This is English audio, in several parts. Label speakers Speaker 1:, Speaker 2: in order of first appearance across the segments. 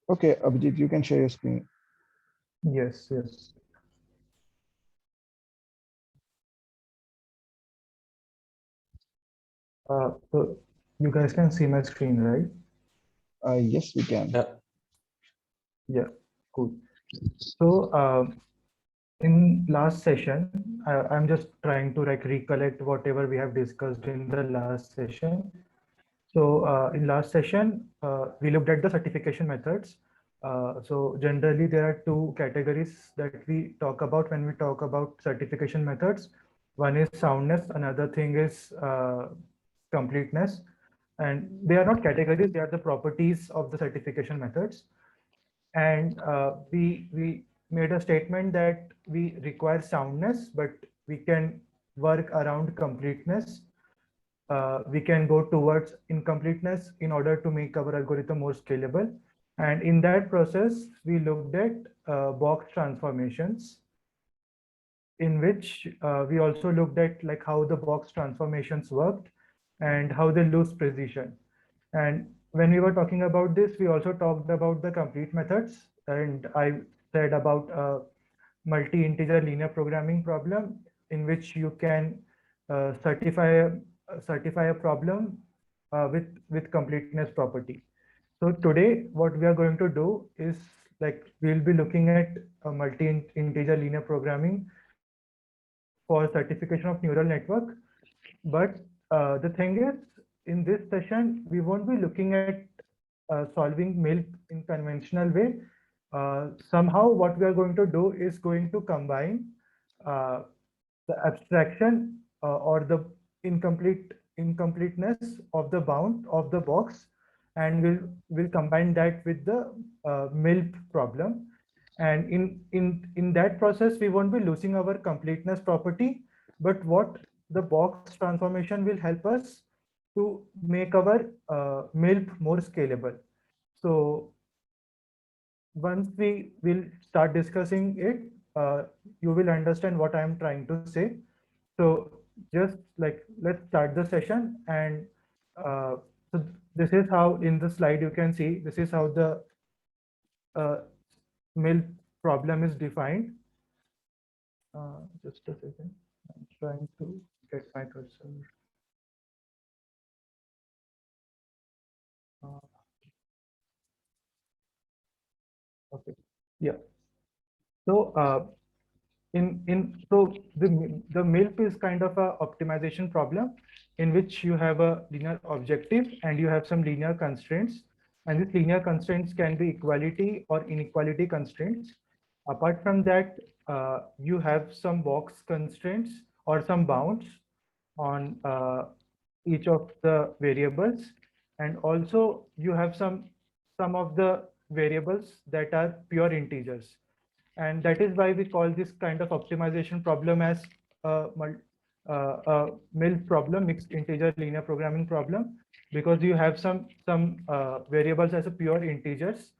Speaker 1: Okay, Abhijit, you can share your screen.
Speaker 2: Yes, yes. So you guys can see my screen, right?
Speaker 1: Yes, we can.
Speaker 3: Yeah.
Speaker 2: Yeah, cool. So in last session, I'm just trying to like recollect whatever we have discussed in the last session. So in last session, we looked at the certification methods. So generally, there are two categories that we talk about when we talk about certification methods. One is soundness, another thing is completeness. And they are not categories, they are the properties of the certification methods. And we made a statement that we require soundness, but we can work around completeness. We can go towards incompleteness in order to make our algorithm more scalable. And in that process, we looked at box transformations, in which we also looked at like how the box transformations worked and how they lose precision. And when we were talking about this, we also talked about the complete methods. And I said about a multi-integer linear programming problem in which you can certify a problem with completeness property. So today, what we are going to do is like we'll be looking at a multi-integer linear programming for certification of neural network. But the thing is, in this session, we won't be looking at solving MILP in conventional way. Somehow, what we are going to do is going to combine uh, the abstraction or the incompleteness of the bound of the box, and we'll combine that with the MILP problem. And in that process, we won't be losing our completeness property, but what the box transformation will help us to make our MILP more scalable. So once we will start discussing it, you will understand what I am trying to say. So just like let's start the session. And uh, so this is how in the slide you can see, this is how the uh, MILP problem is defined. Just a second, I'm trying to get my cursor. Uh, okay, yeah. So the MILP is kind of a optimization problem in which you have a linear objective and you have some linear constraints, and these linear constraints can be equality or inequality constraints. Apart from that, you have some box constraints or some bounds on each of the variables, and also you have some of the variables that are pure integers. And that is why we call this kind of optimization problem as a MILP problem, mixed integer linear programming problem, because you have some variables as a pure integers,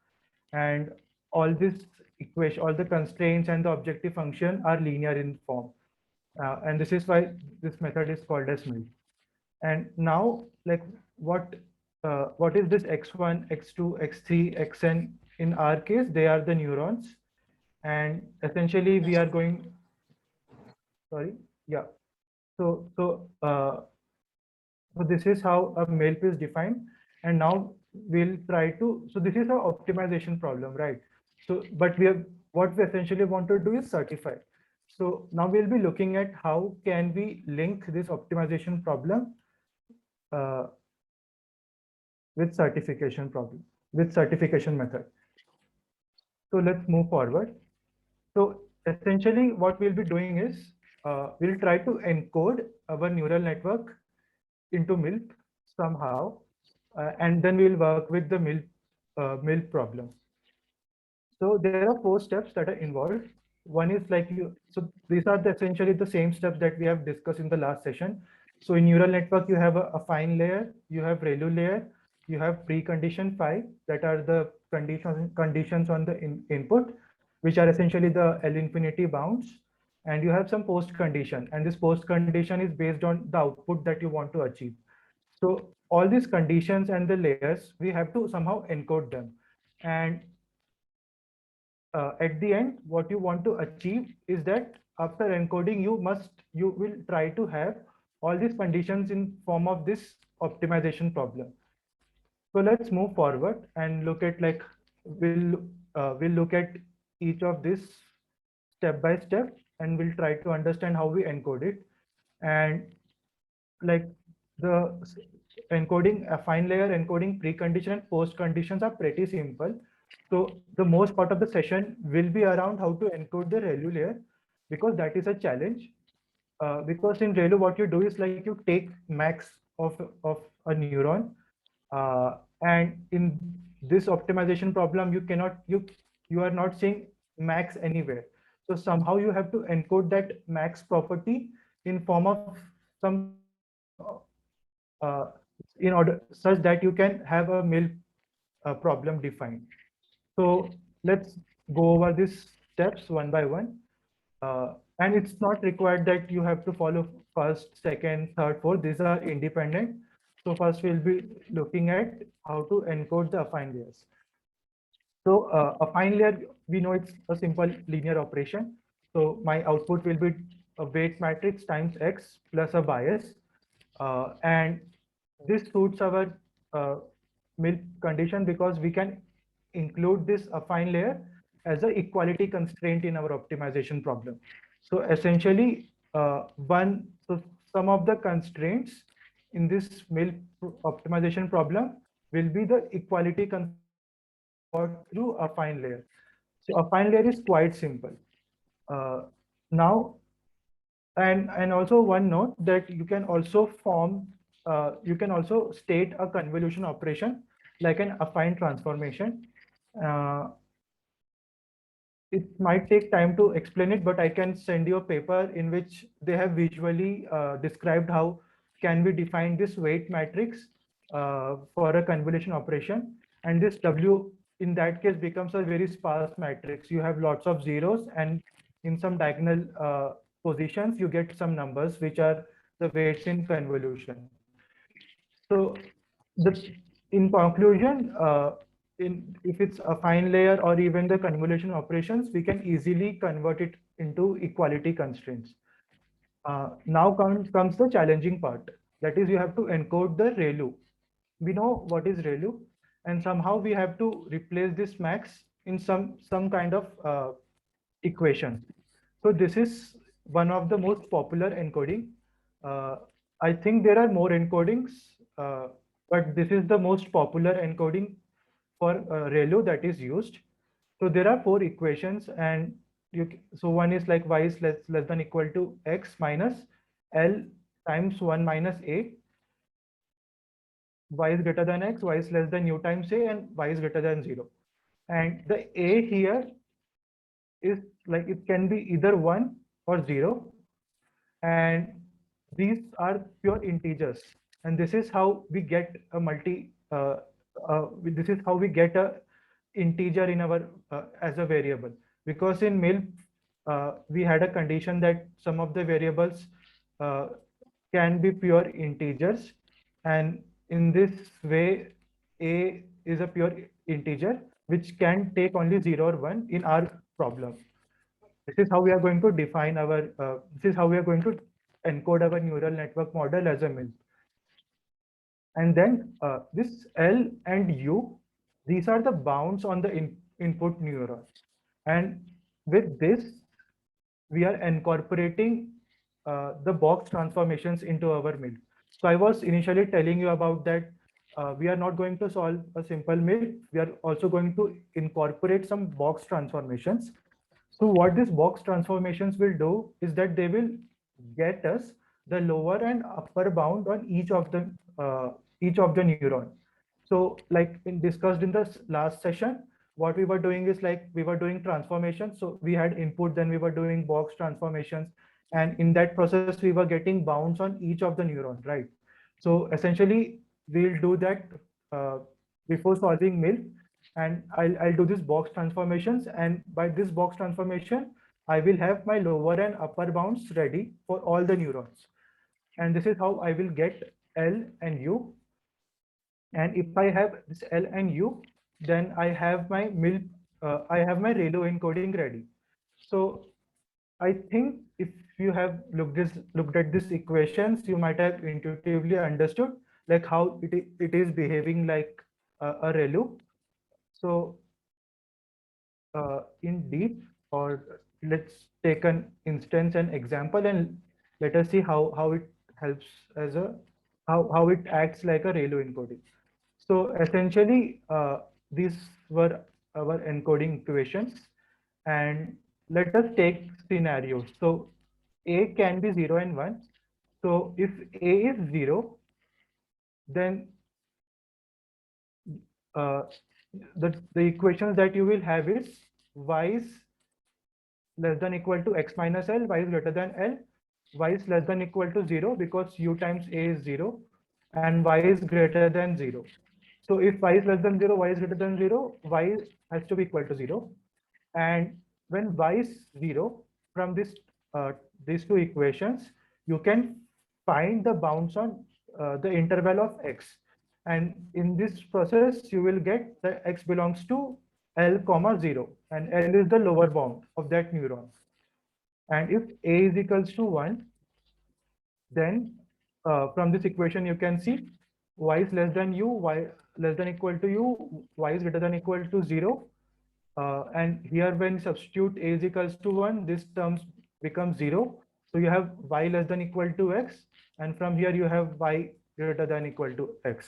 Speaker 2: and all this equation, all the constraints and the objective function are linear in form. And this is why this method is called as MILP. And now, like, what is this x1, x2, x3, xn? In our case, they are the neurons, and essentially we are going. Sorry, yeah. So so this is how a MILP is defined, and now we'll try to. So this is our optimization problem, right? So, but we have what we essentially want to do is certify. So now we'll be looking at how can we link this optimization problem uh, with certification problem, with certification method. So let's move forward. So essentially what we'll be doing is we'll try to encode our neural network into MILP somehow, and then we'll work with the MILP problem. So there are 4 steps that are involved. One is like so these are essentially the same steps that we have discussed in the last session. So in neural network, you have a fine layer, you have ReLU layer, you have precondition phi, that are the conditions on the input, which are essentially the L infinity bounds. And you have some post condition, and this post condition is based on the output that you want to achieve. So all these conditions and the layers, we have to somehow encode them. And at the end, what you want to achieve is that after encoding, you will try to have all these conditions in form of this optimization problem. So let's move forward and look at like we'll look at each of this step by step, and we'll try to understand how we encode it. And like the encoding, affine layer encoding precondition and post conditions are pretty simple. So the most part of the session will be around how to encode the ReLU layer, because that is a challenge. Because in ReLU, what you do is like you take max of a neuron, and in this optimization problem, you are not seeing max anywhere. So somehow you have to encode that max property in form of some in order such that you can have a MIL problem defined. So let's go over these steps one by one. And it's not required that you have to follow first, second, third, fourth. These are independent. So first we'll be looking at how to encode the affine layers. So affine layer, we know it's a simple linear operation. So my output will be a weight matrix times X plus a bias. And this suits our MIL condition because we can include this affine layer as an equality constraint in our optimization problem. So essentially, so some of the constraints in this MIL optimization problem will be the equality constraint through affine layer. So affine layer is quite simple. Now, and also one note that you can also you can also state a convolution operation like an affine transformation. Uh, it might take time to explain it, but I can send you a paper in which they have visually described how can we define this weight matrix for a convolution operation. And this W in that case becomes a very sparse matrix. You have lots of zeros, and in some diagonal positions, you get some numbers which are the weights in convolution. So in conclusion, if it's a affine layer or even the convolution operations, we can easily convert it into equality constraints. Now comes the challenging part. That is, you have to encode the ReLU. We know what is ReLU, and somehow we have to replace this max in some kind of equation. So this is one of the most popular encoding. I think there are more encodings, but this is the most popular encoding for ReLU that is used. So there are four equations, and so one is like y is less than equal to x minus L times 1 minus a. Y is greater than x, y is less than u times a, and y is greater than 0. And the a here is like it can be either 1 or 0. And these are pure integers. And this is how we get a this is how we get a integer in our as a variable. Because in MIL, we had a condition that some of the variables can be pure integers. And in this way, a is a pure integer, which can take only 0 or 1 in our problem. This is how we are going to define our, this is how we are going to encode our neural network model as a MIL. And then this L and U, these are the bounds on the input neuron. And with this, we are incorporating the box transformations into our MIL. So I was initially telling you about that we are not going to solve a simple MIL. We are also going to incorporate some box transformations. So what these box transformations will do is that they will get us the lower and upper bound on each of the neuron. So like discussed in the last session, what we were doing is like we were doing transformations. So we had input, then we were doing box transformations. And in that process, we were getting bounds on each of the neurons, right? So essentially, we'll do that before solving MIL. And I'll do this box transformations. And by this box transformation, I will have my lower and upper bounds ready for all the neurons. And this is how I will get L and U. And if I have this L and U, then I have my ReLU encoding ready. So I think if you have looked at these equations, you might have intuitively understood like how it is behaving like a ReLU. So in deep, or let's take an instance, an example, and let us see how it helps as a how it acts like a ReLU encoding. So essentially, these were our encoding equations, and let us take scenarios. So A can be 0 and 1. So if A is 0, then uh, the equations that you will have is y is less than equal to x minus L, y is greater than L, y is less than equal to 0 because u times A is 0, and y is greater than 0. So if y is less than 0, y is greater than 0, y has to be equal to 0. And when y is 0, from these two equations, you can find the bounds on the interval of x. And in this process, you will get the x belongs to L comma 0, and L is the lower bound of that neuron. And if A is equals to 1, then from this equation, you can see y is less than u, y less than equal to u, y is greater than equal to 0. And here when substitute A is equals to 1, this terms becomes 0. So you have y less than equal to x, and from here you have y greater than equal to x.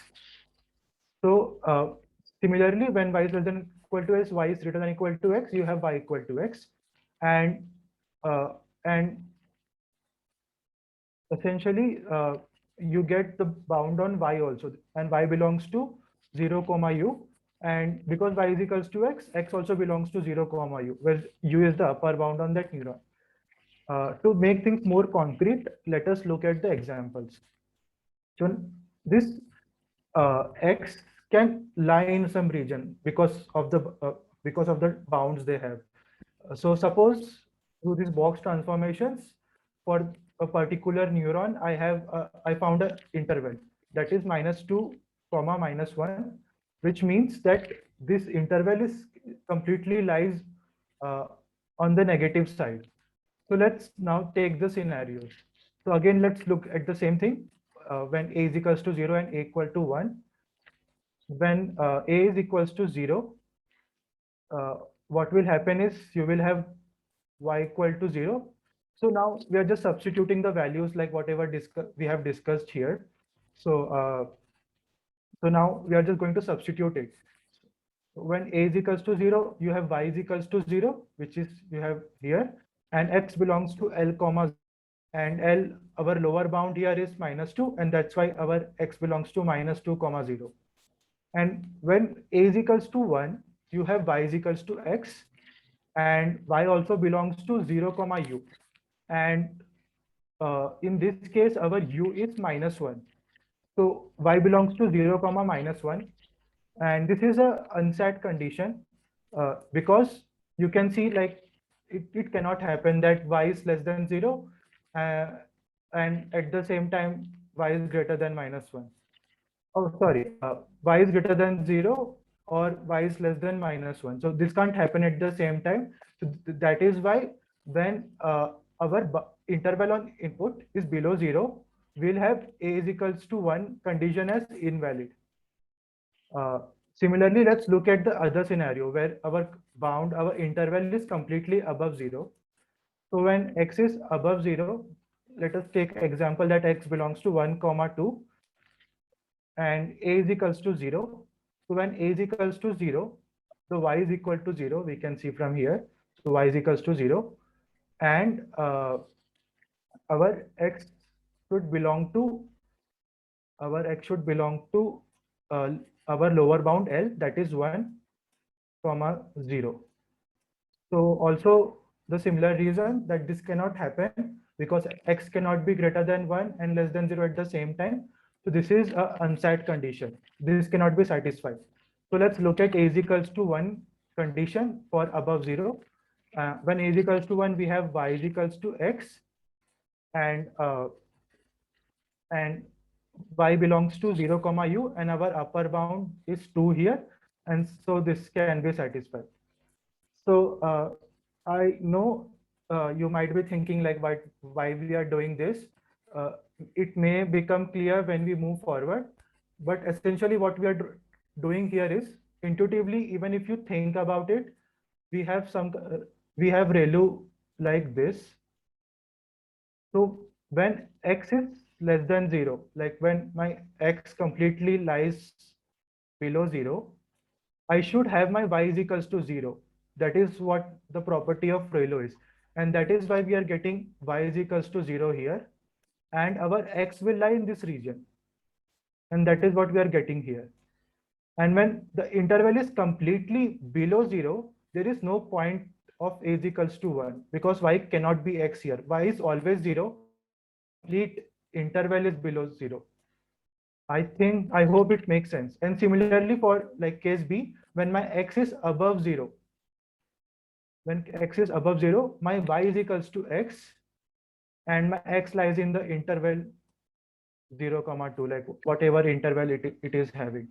Speaker 2: So similarly, when y is less than equal to x, y is greater than equal to x, you have y equal to x. And essentially you get the bound on y also, and y belongs to 0 comma u, and because y is equals to x, x also belongs to 0 comma u, where u is the upper bound on that neuron. To make things more concrete, let us look at the examples. So this x can lie in some region because of the bounds they have. So suppose through these box transformations for a particular neuron, I found an interval that is -2 comma -1, which means that this interval is completely lies uh, on the negative side. So let's now take the scenarios. So again, let's look at the same thing when A is equals to 0 and A equal to 1. When A is equals to 0, what will happen is you will have y equal to 0. So now we are just substituting the values like whatever we have discussed here. So now we are just going to substitute it. When A is equals to 0, you have y is equals to 0, which is you have here, and x belongs to L comma, and L, our lower bound here is -2, and that's why our x belongs to -2 comma 0. And when A is equals to 1, you have y is equals to x, and y also belongs to 0 comma u. And in this case, our u is -1. So y belongs to 0 comma -1. And this is a unsat condition because you can see like it cannot happen that y is less than 0 and at the same time y is greater than -1. Oh, sorry, y is greater than 0 or y is less than -1. So this can't happen at the same time. So that is why when our interval on input is below 0, we'll have A is equals to 1 condition as invalid. Similarly, let's look at the other scenario where our interval is completely above 0. So when x is above 0, let us take example that x belongs to 1 comma 2 and A is equals to 0. So when A is equals to 0, so y is equal to 0, we can see from here. So y is equals to 0, and our x should belong to uh, our lower bound L, that is 1 comma 0. So also the similar reason that this cannot happen because x cannot be greater than 1 and less than 0 at the same time. So this is a unsat condition. This cannot be satisfied. So let's look at A is equals to 1 condition for above 0. When A is equals to 1, we have y is equals to x, and y belongs to 0 comma u, and our upper bound is 2 here. And so this can be satisfied. So I know you might be thinking like why we are doing this. Uh, it may become clear when we move forward, but essentially what we are doing here is intuitively, even if you think about it, we have we have ReLU like this. So when x is less than 0, like when my x completely lies below 0, I should have my y is equals to 0. That is what the property of ReLU is. And that is why we are getting y is equals to 0 here. And our x will lie in this region. And that is what we are getting here. And when the interval is completely below 0, there is no point of a is equals to 1 because y cannot be x here. Y is always 0. Complete interval is below 0. I hope it makes sense. And similarly for like case B, when my x is above 0, when x is above 0, my y is equals to x and my x lies in the interval 0 comma 2, like whatever interval it is having.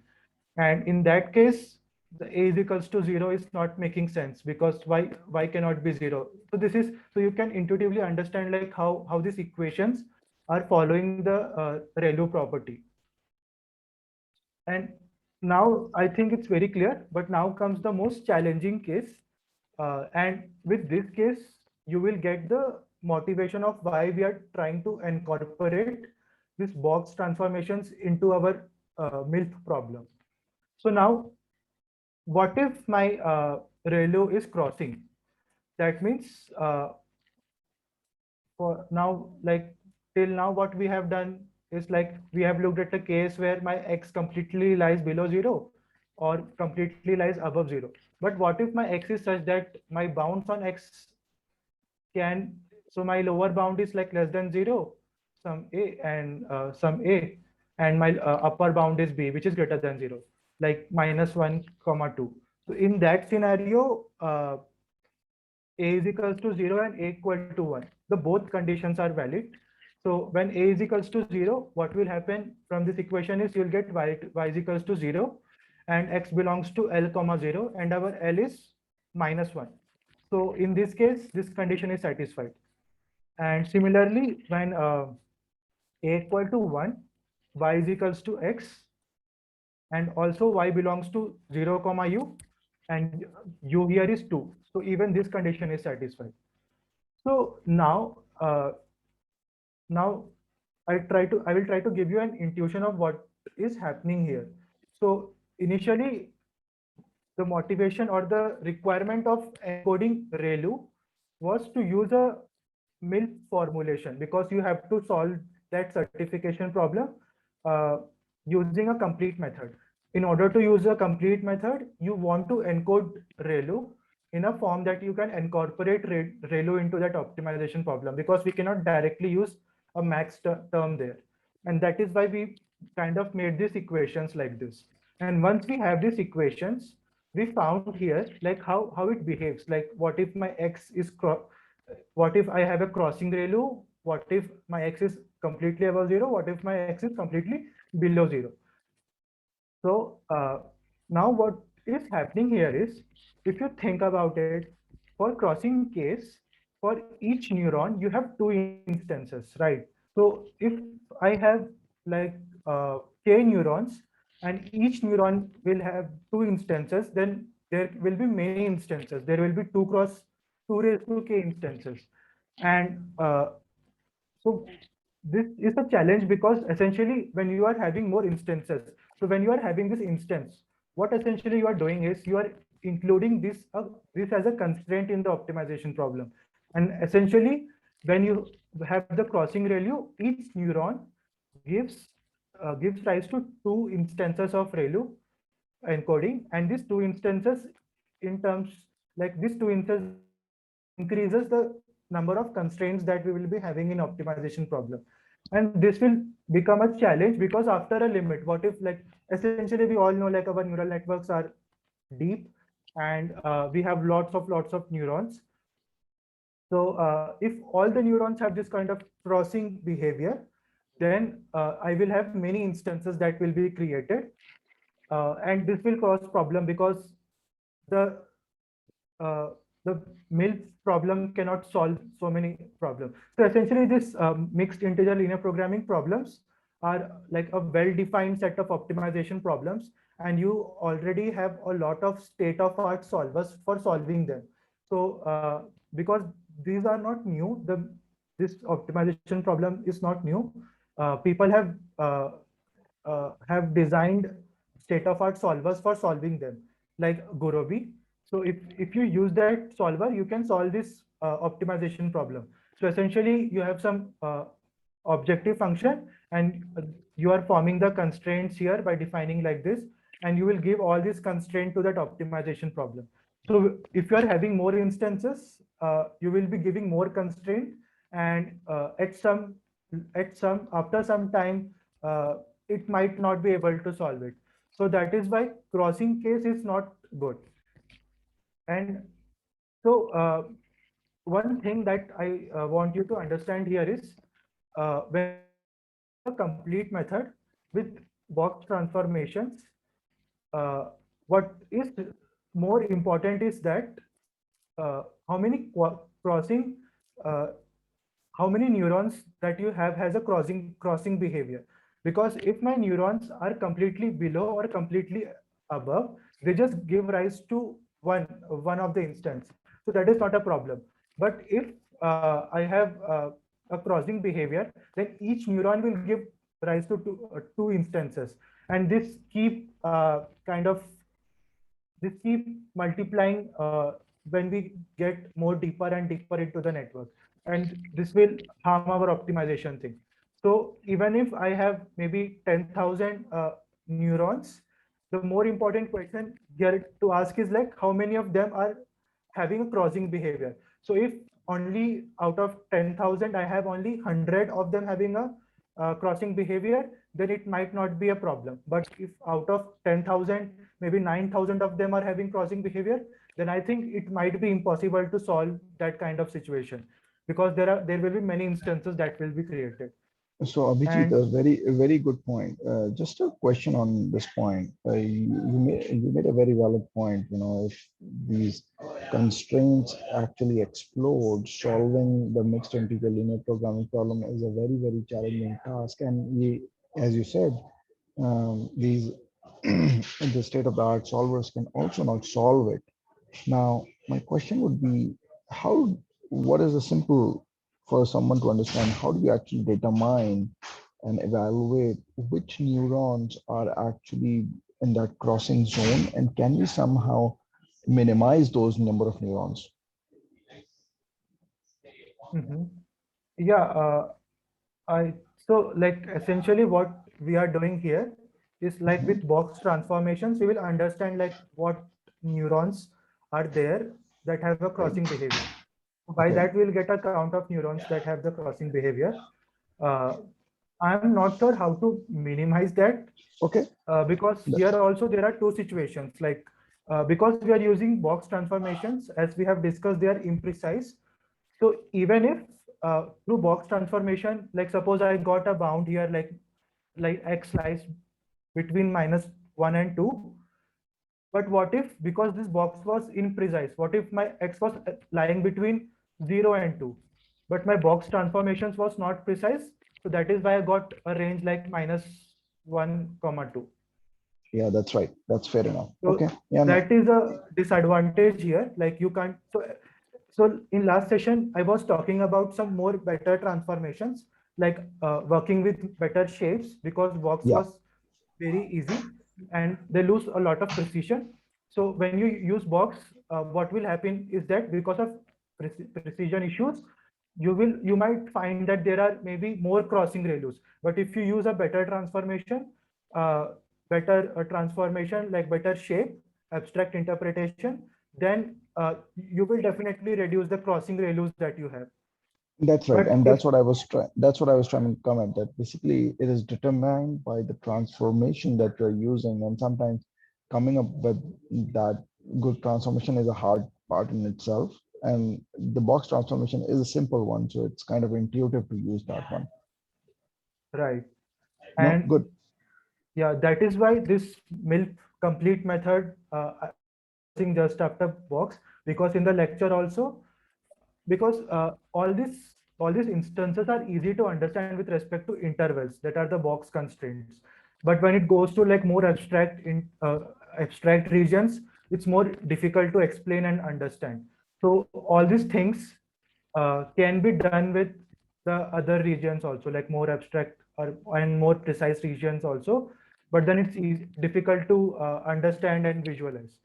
Speaker 2: And in that case, the a is equals to 0 is not making sense because y cannot be 0. So this is, so you can intuitively understand like how these equations are following the ReLU property. And now I think it's very clear, but now comes the most challenging case. And with this case, you will get the motivation of why we are trying to incorporate these box transformations into our MILF problem. So now, what if my ReLU is crossing? That means for now, like till now, what we have done is like we have looked at a case where my x completely lies below 0 or completely lies above 0. But what if my x is such that my bounds on x can, so my lower bound is like less than 0, some a and and my upper bound is b, which is greater than 0, like -1 comma 2. So in that scenario, a is equals to 0 and a equal to 1. The both conditions are valid. So when a is equals to 0, what will happen from this equation is you'll get y is equals to 0 and x belongs to L comma 0 and our L is -1. So in this case, this condition is satisfied. And similarly, when a equal to 1, y is equals to x, and also y belongs to 0 comma u, and u here is 2. So even this condition is satisfied. So now I will try to give you an intuition of what is happening here. So initially, the motivation or the requirement of encoding ReLU was to use a MILF formulation because you have to solve that certification problem uh, using a complete method. In order to use a complete method, you want to encode ReLU in a form that you can incorporate ReLU into that optimization problem because we cannot directly use a max term there. And that is why we kind of made these equations like this. And once we have these equations, we found here like how it behaves. Like what if my x is what if I have a crossing ReLU? What if my x is completely above 0? What if my x is completely below 0? So now what is happening here is, if you think about it, for crossing case, for each neuron, you have two instances, right? So if I have like k neurons and each neuron will have two instances, then there will be many instances. There will be 2 cross 2 raised to k instances. And so this is a challenge because essentially when you are having more instances, so when you are having this instance, what essentially you are doing is you are including this as a constraint in the optimization problem. And essentially when you have the crossing ReLU, each neuron gives rise to two instances of ReLU encoding, and these two instances in terms like these two instances increases the number of constraints that we will be having in optimization problem. And this will become a challenge because after a limit, what if like essentially we all know like our neural networks are deep and we have lots of neurons. So if all the neurons have this kind of crossing behavior, then I will have many instances that will be created. and this will cause problem because the uh, the MILF problem cannot solve so many problems. So essentially, this mixed integer linear programming problems are like a well-defined set of optimization problems, and you already have a lot of state-of-art solvers for solving them. So because these are not new, this optimization problem is not new. People have designed state-of-art solvers for solving them, like Gurobi. So if you use that solver, you can solve this optimization problem. So essentially, you have some objective function, and you are forming the constraints here by defining like this, and you will give all these constraints to that optimization problem. So if you are having more instances, you will be giving more constraint, and after some time, it might not be able to solve it. So that is why crossing case is not good. And so one thing that I want you to understand here is when a complete method with box transformations, what is more important is that how many crossing, uh, how many neurons that you have has a crossing behavior. Because if my neurons are completely below or completely above, they just give rise to one of the instance. So that is not a problem. But if I have a crossing behavior, then each neuron will give rise to two instances, and this keep multiplying when we get more deeper and deeper into the network, and this will harm our optimization thing. So even if I have maybe 10,000 neurons, the more important question here to ask is like how many of them are having a crossing behavior. So if only out of 10,000 I have only 100 of them having a crossing behavior, then it might not be a problem. But if out of 10,000 maybe 9,000 of them are having crossing behavior, then I think it might be impossible to solve that kind of situation, because there will be many instances that will be created.
Speaker 1: So Abhijit,
Speaker 2: And
Speaker 1: a very good point. Just a question on this point. You made a very valid point. If these constraints actually explode, solving the mixed integer linear programming problem is a very, very challenging task. And as you said, these the state-of-the-art solvers can also not solve it. Now, my question would be, how, what is the simple for someone to understand, how do you actually determine and evaluate which neurons are actually in that crossing zone? And can we somehow minimize those number of neurons?
Speaker 2: mhm. Yeah, I so like essentially what we are doing here is like
Speaker 1: Mhm.
Speaker 2: with box transformations, we will understand like what neurons are there that have a
Speaker 1: Right.
Speaker 2: crossing behavior. By
Speaker 1: Okay.
Speaker 2: that, we'll get a count of neurons that have the crossing behavior. Uh, I'm not sure how to minimize that
Speaker 1: Okay.
Speaker 2: because
Speaker 1: Th-
Speaker 2: here also there are two situations, like because we are using box transformations, as we have discussed, they are imprecise. So even if through box transformation, like suppose I got a bound here, like x lies between -1 and 2, but what if, because this box was imprecise, what if my x was lying between 0 and 2, but my box transformations was not precise? So that is why I got a range like -1, 2.
Speaker 1: Yeah, that's right. That's fair enough.
Speaker 2: So
Speaker 1: Okay. Yeah, no.
Speaker 2: that is a disadvantage here. Like you can't. So in last session, I was talking about some more better transformations, like working with better shapes, because box
Speaker 1: Yeah,
Speaker 2: was very easy and they lose a lot of precision. So when you use box, what will happen is that because of precision issues, you might find that there are maybe more crossing ReLUs. But if you use a better transformation, uh, like better shape, abstract interpretation, then you will definitely reduce the crossing ReLUs that you have.
Speaker 1: that's right.
Speaker 2: But
Speaker 1: And
Speaker 2: if
Speaker 1: that's what I was trying to comment, that basically it is determined by the transformation that you're using. And sometimes coming up with that good transformation is a hard part in itself. And the box transformation is a simple one. So it's kind of intuitive to use that one.
Speaker 2: right,
Speaker 1: No,
Speaker 2: and
Speaker 1: good.
Speaker 2: Yeah, that is why this MILF complete method just after box, because in the lecture also, because all these instances are easy to understand with respect to intervals that are the box constraints, but when it goes to like more abstract regions, it's more difficult to explain and understand. So all these things can be done with the other regions also, like more abstract and more precise regions also, but then it's difficult to understand and visualize.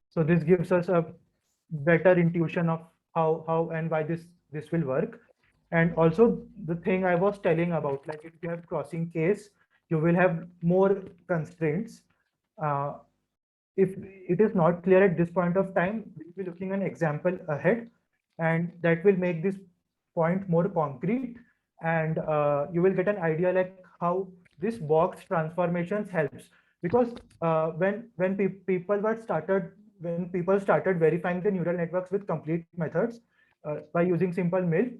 Speaker 2: So this gives us a better intuition of how and why this will work. And also the thing I was telling about, like if you have crossing case, you will have more constraints. Uh, if it is not clear at this point of time, we'll be looking an example ahead, and that will make this point more concrete, and you will get an idea like how this box transformations helps. Because when people were started when people started verifying the neural networks with complete methods by using simple MILF,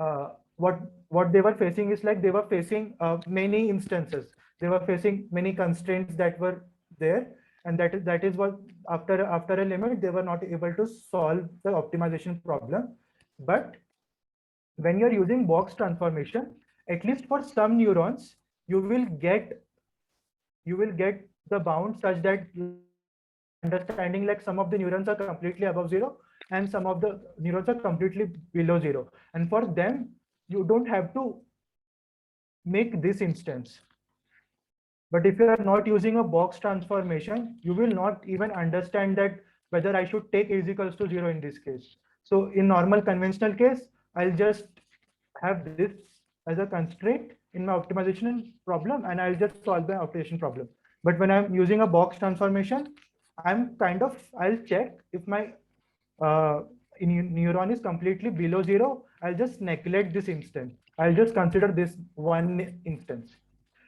Speaker 2: uh, what they were facing is like they were facing many instances, they were facing many constraints that were there, and that is what after a limit they were not able to solve the optimization problem. But when you're using box transformation, at least for some neurons, you will get you will get the bound such that understanding like some of the neurons are completely above zero and some of the neurons are completely below zero, and for them you don't have to make this instance. But if you are not using a box transformation, you will not even understand that whether I should take a is equals to 0 in this case. So in normal conventional case, I'll just have this as a constraint in my optimization problem, and I'll just solve the optimization problem. But when I'm using a box transformation, I'll check if my uh, neuron is completely below 0. I'll just neglect this instance. I'll just consider this one instance.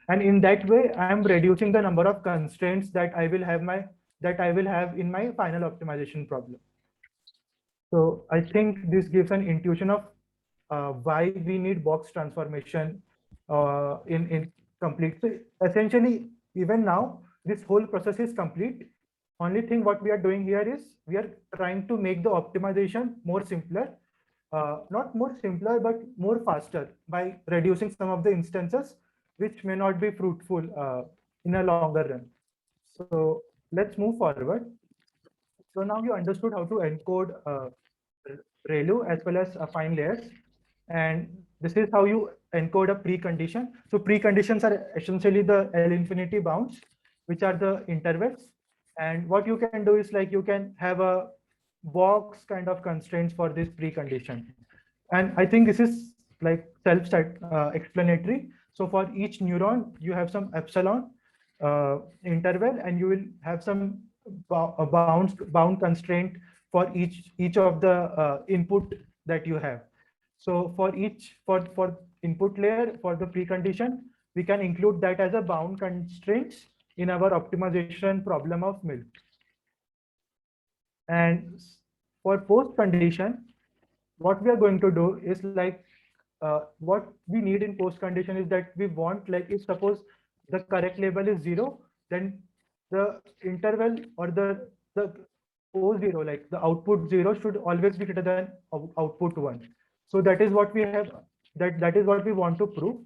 Speaker 2: And in that way, I am reducing the number of constraints that I will have in my final optimization problem. So I think this gives an intuition of why we need box transformation in complete. So essentially, even now, this whole process is complete. Only thing what we are doing here is we are trying to make the optimization more simpler, not more simpler, but more faster by reducing some of the instances which may not be fruitful in a longer run. So let's move forward. So now you understood how to encode ReLU as well as affine layers. And this is how you encode a precondition. So preconditions are essentially the L infinity bounds, which are the intervals. And what you can do is like you can have a box kind of constraints for this precondition. And I think this is like self-explanatory. So for each neuron, you have some epsilon interval, and you will have some bound constraint for each of the input that you have. So for each for input layer for the precondition, we can include that as a bound constraints in our optimization problem of MILF. And for post condition, what we are going to do is like what we need in post condition is that we want, like if suppose the correct label is 0, then the interval or the O0, like the output 0 should always be greater than output 1. So that is what we have, that is what we want to prove.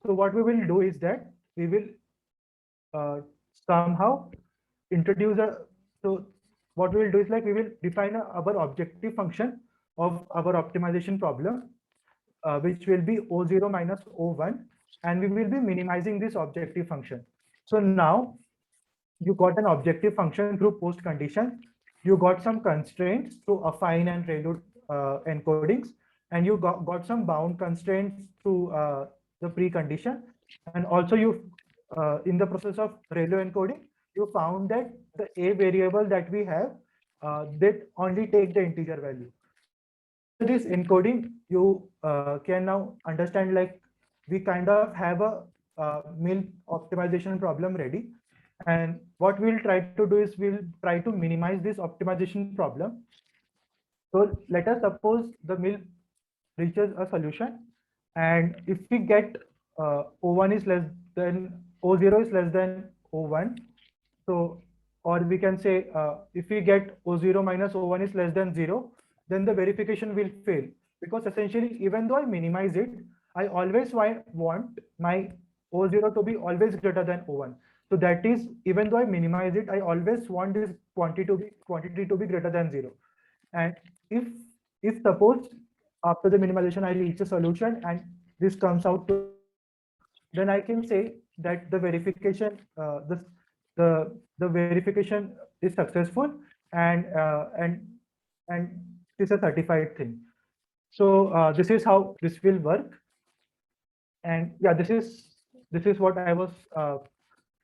Speaker 2: So what we will do is that we will somehow introduce a, so what we will do is like we will define our objective function of our optimization problem, which will be O0 minus O1, and we will be minimizing this objective function. So now you got an objective function through post condition, you got some constraints through affine and ReLU encodings, and you got some bound constraints through the precondition. And also you, in the process of ReLU encoding, you found that the A variable that we have, that only take the integer value. This encoding, you can now understand like we kind of have a MILF optimization problem ready. And what we'll try to do is we'll try to minimize this optimization problem. So let us suppose the MILF reaches a solution, and if we get O1 is less than O0 is less than O1. So, or we can say if we get O0 minus O1 is less than 0, then the verification will fail, because essentially, even though I minimize it, I always want my O0 to be always greater than O1. So that is, even though I minimize it, I always want this quantity to be greater than 0. And if if suppose after the minimization I reach a solution and this comes out to, then I can say that the verification the verification is successful, and and it's a certified thing. So this is how this will work. And yeah, this is what I was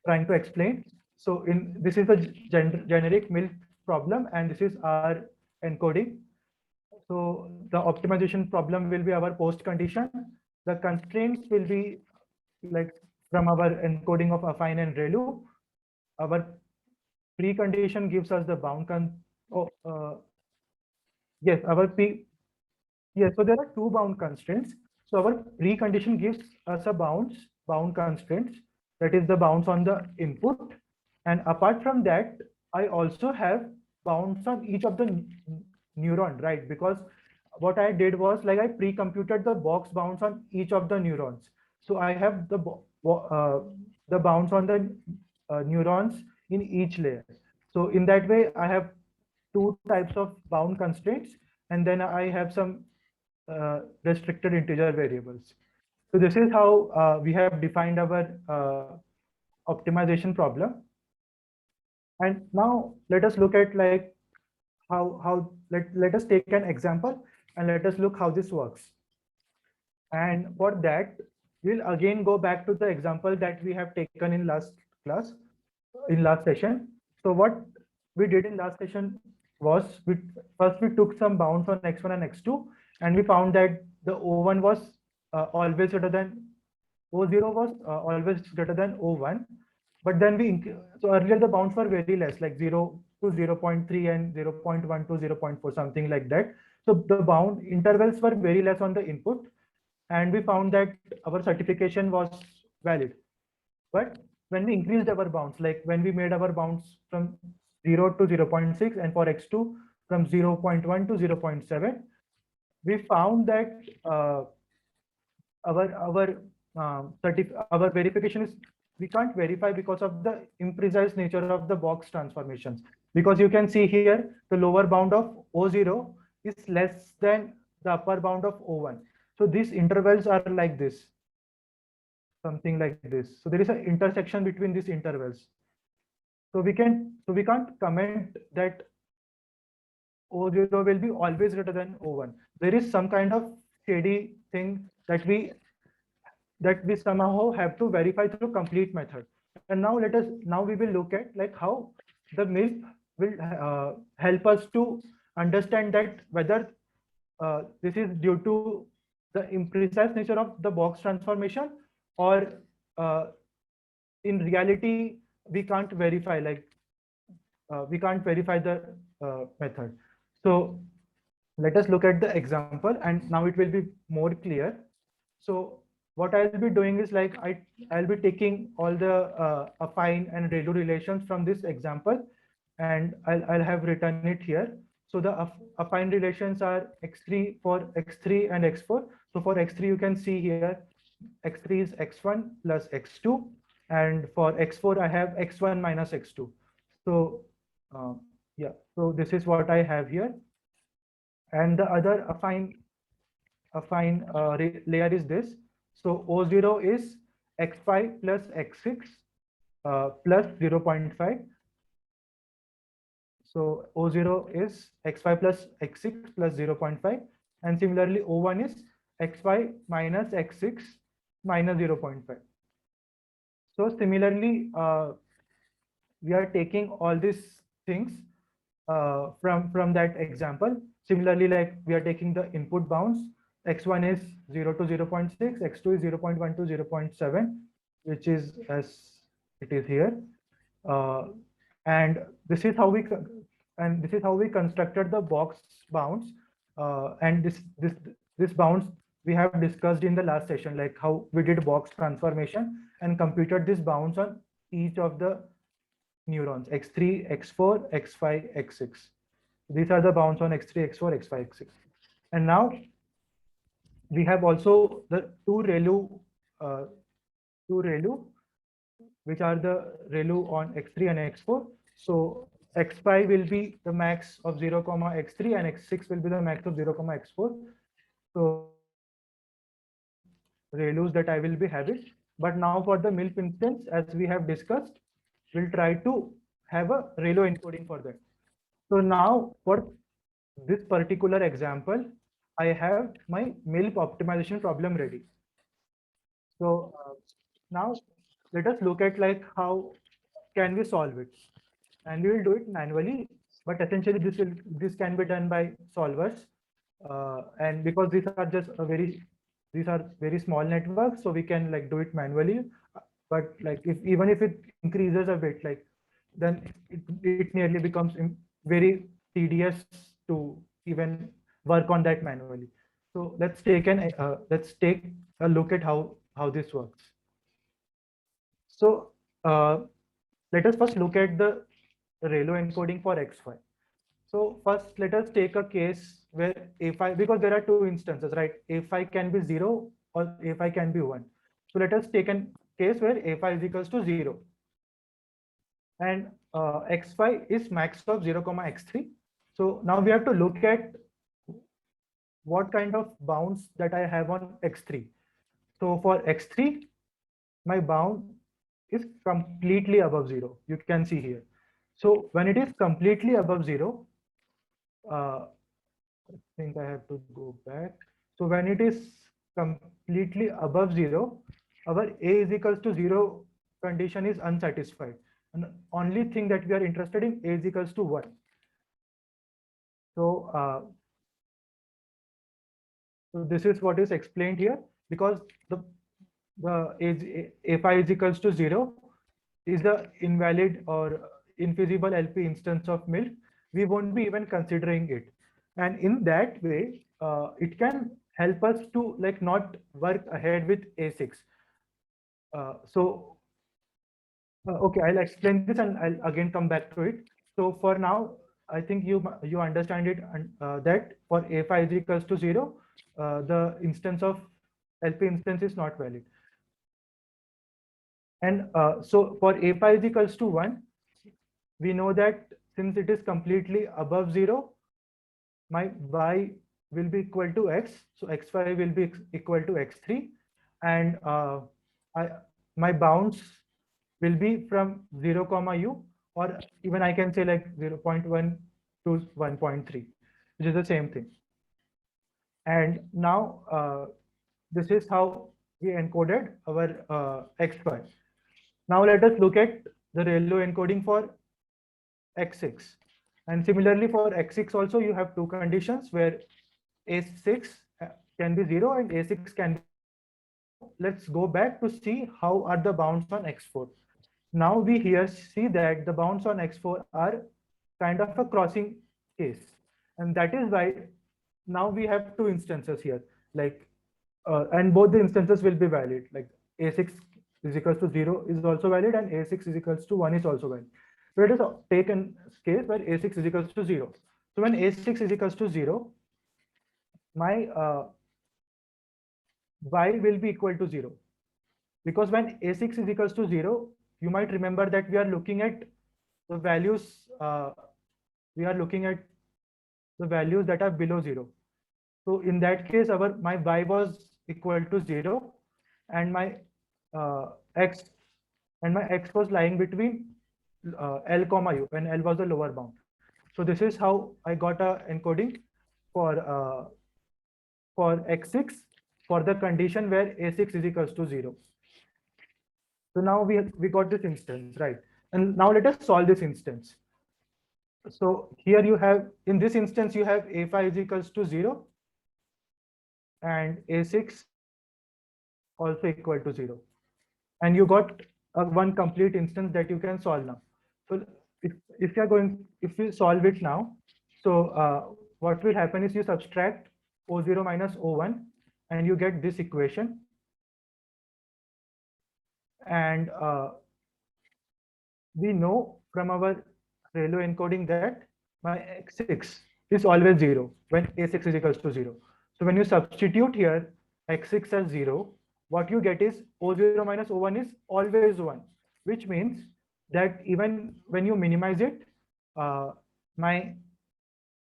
Speaker 2: trying to explain. So in this is the generic MILF problem, and this is our encoding. So the optimization problem will be our post condition. The constraints will be like from our encoding of affine and ReLU. Our precondition gives us the bound yes, our p yes. So there are two bound constraints. So our precondition gives us a bound constraints, that is the bounds on the input. And apart from that, I also have bounds on each of the neuron, right? Because what I did was like I pre-computed the box bounds on each of the neurons. So I have the bounds on the neurons in each layer. So in that way, I have two types of bound constraints, and then I have some restricted integer variables. So this is how we have defined our optimization problem. And now let us look at like let us take an example and let us look how this works. And for that, we'll again go back to the example that we have taken in last class, in last session. So what we did in last session was first we took some bounds on x1 and x2, and we found that the O1 was always greater than O0 was always greater than O1. But then so earlier the bounds were very less, like 0 to 0.3 and 0.1 to 0.4, something like that. So the bound intervals were very less on the input, and we found that our certification was valid. But when we increased our bounds, like when we made our bounds from 0 to 0.6 and for x2 from 0.1 to 0.7, we found that our verification is, we can't verify because of the imprecise nature of the box transformations. Because you can see here the lower bound of O0 is less than the upper bound of O1. So these intervals are like this, something like this. So there is an intersection between these intervals. So we can't comment that O0 will be always greater than O1. There is some kind of shady thing that we somehow have to verify through complete method. And now we will look at like how the MILF will help us to understand that whether this is due to the imprecise nature of the box transformation, or in reality we can't verify, like we can't verify the method. So let us look at the example, and now it will be more clear. So what I'll be doing is like I'll be taking all the affine and ReLU relations from this example, and I'll have written it here. So the affine relations are x3 for x3 and x4. So for x3 you can see here x3 is x1 plus x2, and for x4 I have x1 minus x2. So yeah, so this is what I have here. And the other affine layer is this. So O0 is x5 plus x6 plus 0.5. So O0 is x5 plus x6 plus 0.5. And similarly, O1 is x5 minus x6 minus 0.5. So similarly, we are taking all these things from that example. Similarly, like we are taking the input bounds. X1 is 0 to 0.6, x2 is 0.1 to 0.7, which is as it is here. And this is how we constructed the box bounds. And this bounds we have discussed in the last session, like how we did box transformation and computed this bounds on each of the neurons, x3, x4, x5, x6. These are the bounds on x3, x4, x5, x6. And now we have also the two ReLU, which are the ReLU on x3 and x4. So x5 will be the max of 0, x3, and x6 will be the max of 0, x4. So ReLUs that I will be having. But now for the MILF instance, as we have discussed, we'll try to have a ReLU encoding for that. So now for this particular example, I have my MILF optimization problem ready. So now let us look at like how can we solve it, and we will do it manually. But essentially, this can be done by solvers, and because these are very small networks, so we can like do it manually. But like even if it increases a bit, like then it nearly becomes very tedious to even work on that manually. So let's take a look at how this works. So let us first look at the ReLU encoding for x5. So first, let us take a case where a5, because there are two instances, right? a5 can be 0 or a5 can be 1. So let us take a case where a5 is equals to 0. And x5 is max of 0, x3. So now we have to look at what kind of bounds that I have on x3. So for x3, my bound is completely above 0. You can see here. So when it is completely above 0, I think I have to go back. So when it is completely above 0, our a is equals to 0 condition is unsatisfied. And the only thing that we are interested in, a is equals to 1. So, so this is what is explained here, because the a5 is equals to 0 is the invalid or infeasible LP instance of MILF. We won't be even considering it. And in that way, it can help us to like not work ahead with A6. Okay, I'll explain this and I'll again come back to it. So for now, I think you understand it, that for A5 is equals to 0, the instance of LP instance is not valid. And so for a5 is equals to 1, we know that since it is completely above 0, my y will be equal to x. So x5 will be equal to x3. And my bounds will be from 0, u, or even I can say like 0.1 to 1.3, which is the same thing. And now this is how we encoded our x5. Now let us look at the ReLU encoding for x6. And similarly for x6 also, you have two conditions where a6 can be 0 and a6 can be. Let's go back to see how are the bounds on x4. Now we here see that the bounds on x4 are kind of a crossing case. And that is why now we have two instances here, like, and both the instances will be valid, like a6 is equals to 0 is also valid and a6 is equals to 1 is also valid. So it is taken case where a6 is equals to 0. So when a6 is equals to 0, my y will be equal to 0, because when a6 is equals to 0, you might remember that we are looking at the values, we are looking at the values that are below 0. So in that case, my y was equal to 0 and my x was lying between L, u, when L was the lower bound. So this is how I got a encoding for x6 for the condition where a6 is equals to 0. So now we got this instance, right? And now let us solve this instance. So here you have, in this instance, you have a5 is equals to 0 and a6 also equal to 0. And you got one complete instance that you can solve now. So if you solve it now, so what will happen is you subtract O0 minus O1, and you get this equation. And we know from our ReLU encoding that my x6 is always 0 when a6 is equals to 0. So when you substitute here x6 as 0, what you get is O0 minus O1 is always 1, which means that even when you minimize it, my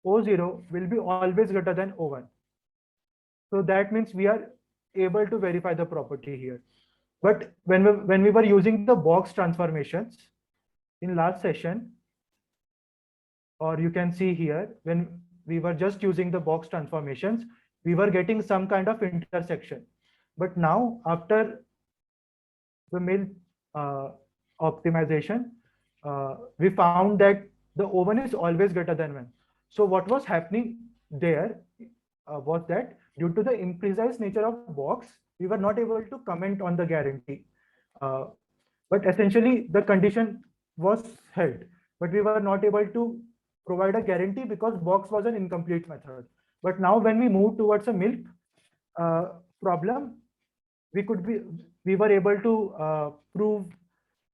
Speaker 2: O0 will be always greater than O1. So that means we are able to verify the property here. But when we were using the box transformations in last session, or you can see here, when we were just using the box transformations, we were getting some kind of intersection. But now after the mill optimization, we found that the O1 is always greater than 1. So what was happening there was that due to the imprecise nature of box, we were not able to comment on the guarantee. But essentially the condition was held, but we were not able to provide a guarantee because box was an incomplete method. But now when we move towards a milk problem, we were able to prove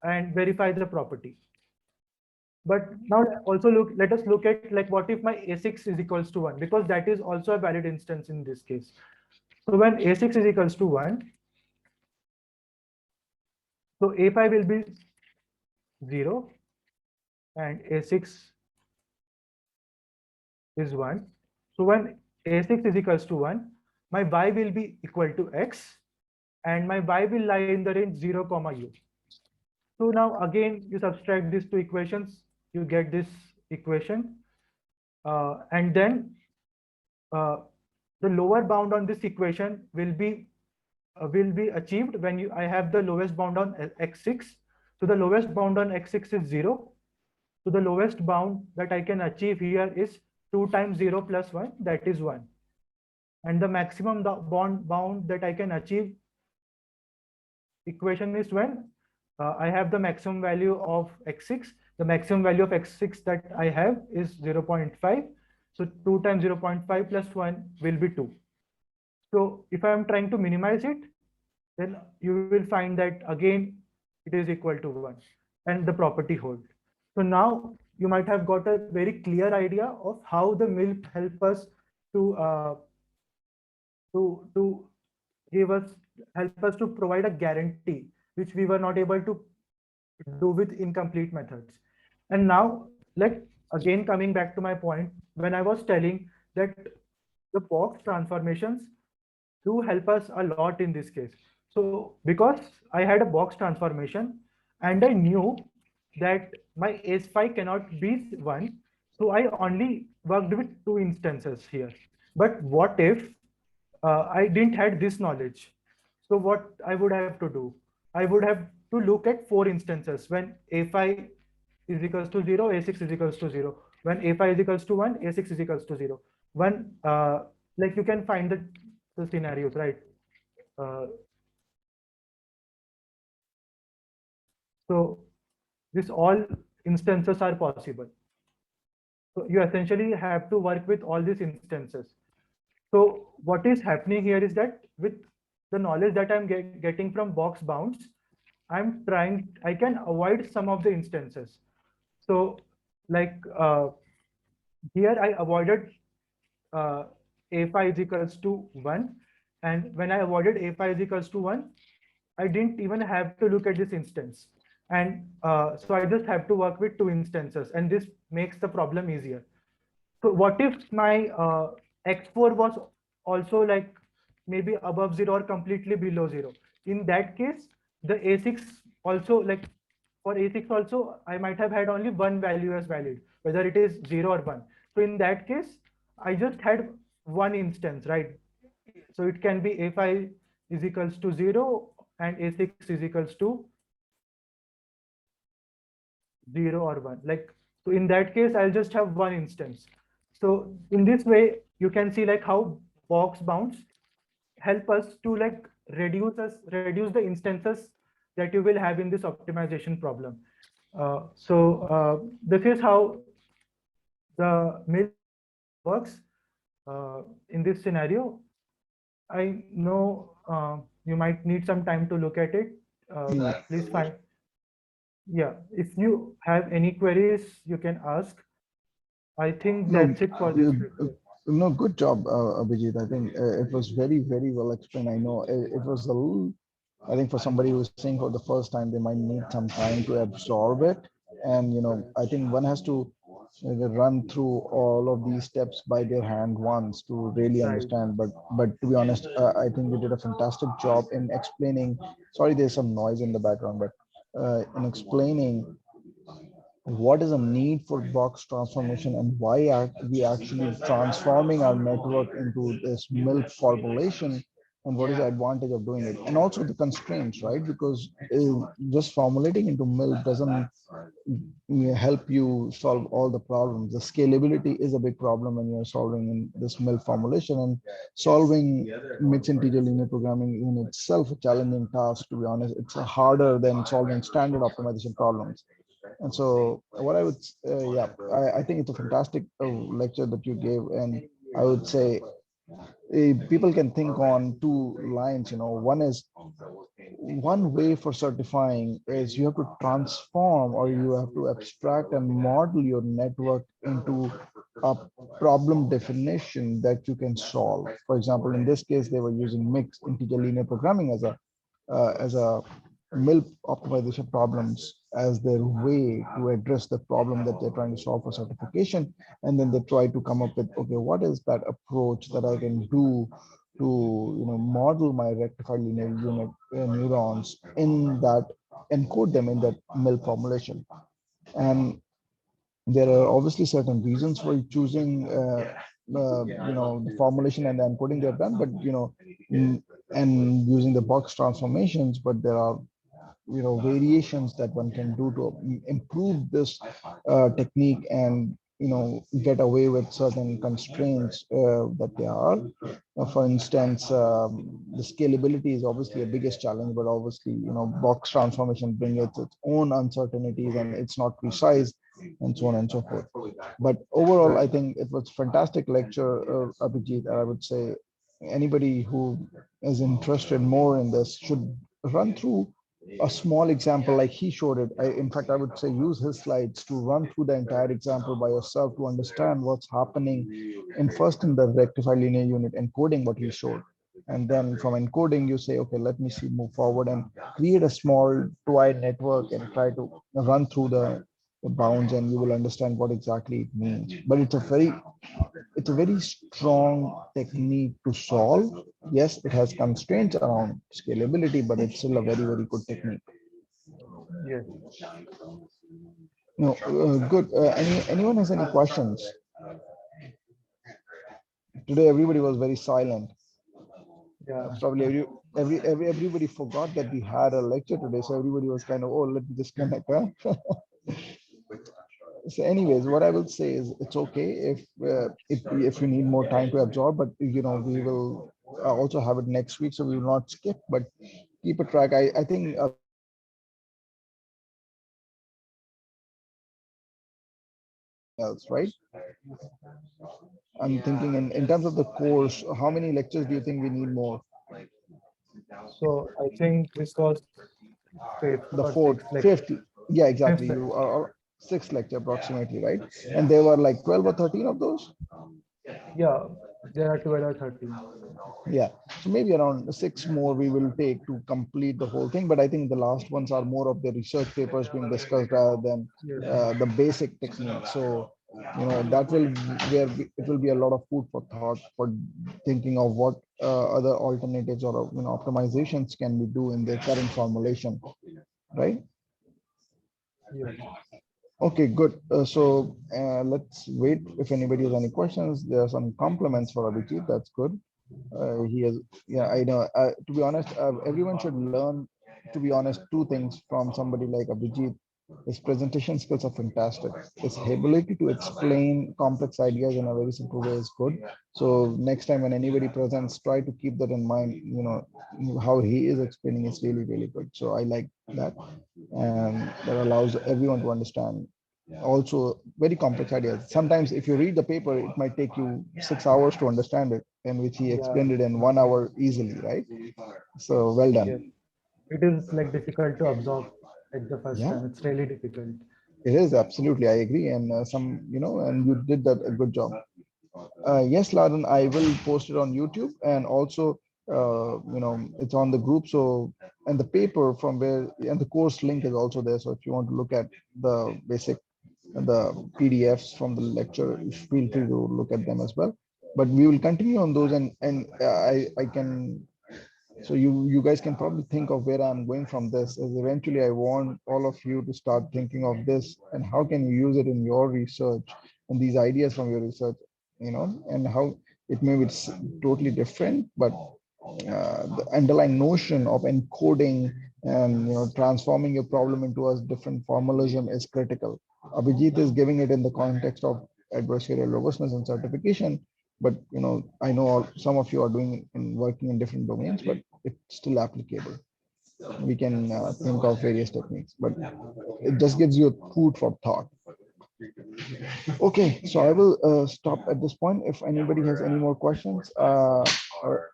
Speaker 2: and verify the property. But now also let us look at like what if my a6 is equals to 1, because that is also a valid instance in this case. So when a6 is equals to 1, so a5 will be 0 and a6 is 1. So when a6 is equals to 1, my y will be equal to x and my y will lie in the range 0, u. So now again, you subtract these two equations, you get this equation. And then the lower bound on this equation will be achieved when I have the lowest bound on x6. So the lowest bound on x6 is 0. So the lowest bound that I can achieve here is 2 times 0 plus 1, that is 1. And the maximum bound that I can achieve equation is when I have the maximum value of x6. The maximum value of x6 that I have is 0.5. So 2 times 0.5 plus 1 will be 2. So if I am trying to minimize it, then you will find that again it is equal to 1 and the property holds. So now you might have got a very clear idea of how the MILP help us to help us to provide a guarantee, which we were not able to do with incomplete methods. And now, like again coming back to my point, when I was telling that the box transformations do help us a lot in this case. So because I had a box transformation and I knew that my S5 cannot be 1, so I only worked with 2 instances here. But what if I didn't had this knowledge? So what I would have to do? I would have to look at 4 instances when A5 is equals to 0, A6 is equals to 0. When A5 is equals to 1, A6 is equals to 0. When like you can find the scenarios, right? So this all instances are possible. So you essentially have to work with all these instances. So what is happening here is that with the knowledge that I'm getting from box bounds, I can avoid some of the instances. So like here I avoided A5 is equals to 1. And when I avoided A5 is equals to 1, I didn't even have to look at this instance. And so I just have to work with 2 instances, and this makes the problem easier. So what if my x4 was also like maybe above 0 or completely below 0? In that case, the A6 also, like for A6 also, I might have had only one value as valid, whether it is 0 or 1. So in that case, I just had one instance, right? So it can be A5 is equals to 0 and A6 is equals to 0 or 1. Like, so in that case, I'll just have one instance. So in this way, you can see like how box bounds help us to like reduce the instances that you will have in this optimization problem. This is how the MIL works in this scenario. I know you might need some time to look at it.
Speaker 1: Yeah.
Speaker 2: Please find, yeah, if you have any queries, you can ask. I think
Speaker 1: No,
Speaker 2: that's it for this
Speaker 1: uh,
Speaker 2: lecture.
Speaker 1: no, good job, Abhijit. I think it was very, very well explained. I know it was a little, I think for somebody who's seeing for the first time, they might need some time to absorb it. And, I think one has to run through all of these steps by their hand once to really
Speaker 2: Right.
Speaker 1: understand. But to be honest, I think you did a fantastic job in explaining. Sorry, there's some noise in the background, but in explaining what is a need for box transformation and why are we actually transforming our network into this milk formulation, and what is the advantage of doing it, and also the constraints, right? Because just formulating into milk doesn't help you solve all the problems. The scalability is a big problem when you're solving in this milk formulation, and solving mixed integer linear programming in itself a challenging task. To be honest, it's harder than solving standard optimization problems. And so, what I would, yeah, I think it's a fantastic lecture that you gave. And I would say people can think on two lines. One is, one way for certifying is you have to transform, or you have to abstract and model your network into a problem definition that you can solve. For example, in this case, they were using mixed integer linear programming as a milk optimization problems as their way to address the problem that they're trying to solve for certification. And then they try to come up with, okay, what is that approach that I can do to model my rectified linear unit neurons in that, encode them in that milk formulation. And there are obviously certain reasons for choosing the formulation and the encoding they've done, but and using the box transformations. But there are variations that one can do to improve this technique, and get away with certain constraints that they are. For instance, the scalability is obviously a biggest challenge, but obviously box transformation brings its own uncertainties, and it's not precise, and so on and so forth. But overall, I
Speaker 2: Right.
Speaker 1: think it was fantastic lecture, Abhijit. I would say anybody who is interested more in this should run through a small example like he showed it. In fact, I would say use his slides to run through the entire example by yourself to understand what's happening in the rectified linear unit encoding what he showed. And then from encoding, you say, okay, let me see, move forward and create a small toy network and try to run through the bounds, and you will understand what exactly it means. But it's a very strong technique to solve. Yes, it has constraints around scalability, but it's still a very, very good technique.
Speaker 2: Yes.
Speaker 1: No, good. Anyone has any questions? Today, everybody was very silent.
Speaker 2: Yeah.
Speaker 1: Probably everybody forgot that we had a lecture today, so everybody was kind of, oh, let me disconnect. Huh? So, anyways, what I will say is it's okay if you need more time to absorb, but we will also have it next week, so we will not skip, but keep a track. I think else, right? I'm thinking in terms of the course, how many lectures do you think we need more?
Speaker 2: So I think this was fifth
Speaker 1: The
Speaker 2: or
Speaker 1: fourth,
Speaker 2: sixth lecture.
Speaker 1: fifth, yeah, exactly.
Speaker 2: Fifth
Speaker 1: You
Speaker 2: lecture.
Speaker 1: are sixth lecture approximately, right? And there were like 12 or 13 of those.
Speaker 2: Yeah, there are 12 or 13.
Speaker 1: Yeah, so maybe around six more we will take to complete the whole thing. But I think the last ones are more of the research papers being discussed rather than
Speaker 2: Yes.
Speaker 1: the basic technique. So that will it will be a lot of food for thought for thinking of what other alternatives or optimizations can we do in the current formulation, right?
Speaker 2: Yes.
Speaker 1: Okay, good. So let's wait if anybody has any questions. There are some compliments for Abhijit. That's good. He has, yeah, I know. To be honest, everyone should learn, to be honest, two things from somebody like Abhijit. His presentation skills are fantastic. His ability to explain complex ideas in a very simple way is good. So next time when anybody presents, try to keep that in mind. How he is explaining is really, really good. So I like that, and that allows everyone to understand. also very complex ideas. Sometimes if you read the paper, it might take you 6 hours to understand it, and which he
Speaker 2: Yeah,
Speaker 1: explained it in 1 hour easily, right? So well
Speaker 2: yes.
Speaker 1: done.
Speaker 2: It is like difficult to absorb at the first
Speaker 1: Yeah,
Speaker 2: time. It's really difficult.
Speaker 1: it is absolutely. I agree, and and you did that a good job. Yes, Laden, I will post it on YouTube, and also, it's on the group. So, and the paper from where, and the course link is also there. So, if you want to look at the basic, the PDFs from the lecture, feel free to look at them as well. But we will continue on those, and I can. So you guys can probably think of where I'm going from this. Is eventually I want all of you to start thinking of this and how can you use it in your research and these ideas from your research, and how it may be totally different, but the underlying notion of encoding and transforming your problem into a different formalism is critical. Abhijit is giving it in the context of adversarial robustness and certification, but I know some of you are doing and working in different domains, but it's still applicable. We can think of various techniques, but it just gives you a food for thought. Okay, so I will stop at this point. If anybody has any more questions, or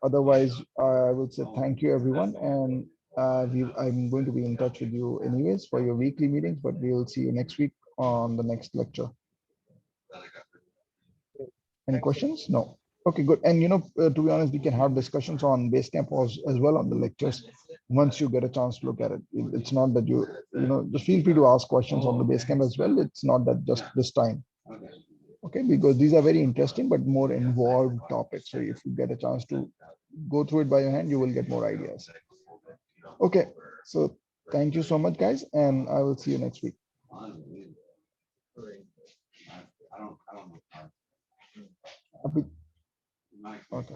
Speaker 1: otherwise, I would say thank you, everyone. And I'm going to be in touch with you anyways for your weekly meetings, but we will see you next week on the next lecture. Any
Speaker 2: Thank you.
Speaker 1: questions? No. Okay, good. And to be honest, we can have discussions on Basecamp as well on the lectures once you get a chance to look at it. It's not that just feel free to ask questions on the Basecamp as well. It's not that just this time. Okay, because these are very interesting but more involved topics. So if you get a chance to go through it by your hand, you will get more ideas. Okay, so thank you so much, guys, and I will see you next week. Okay.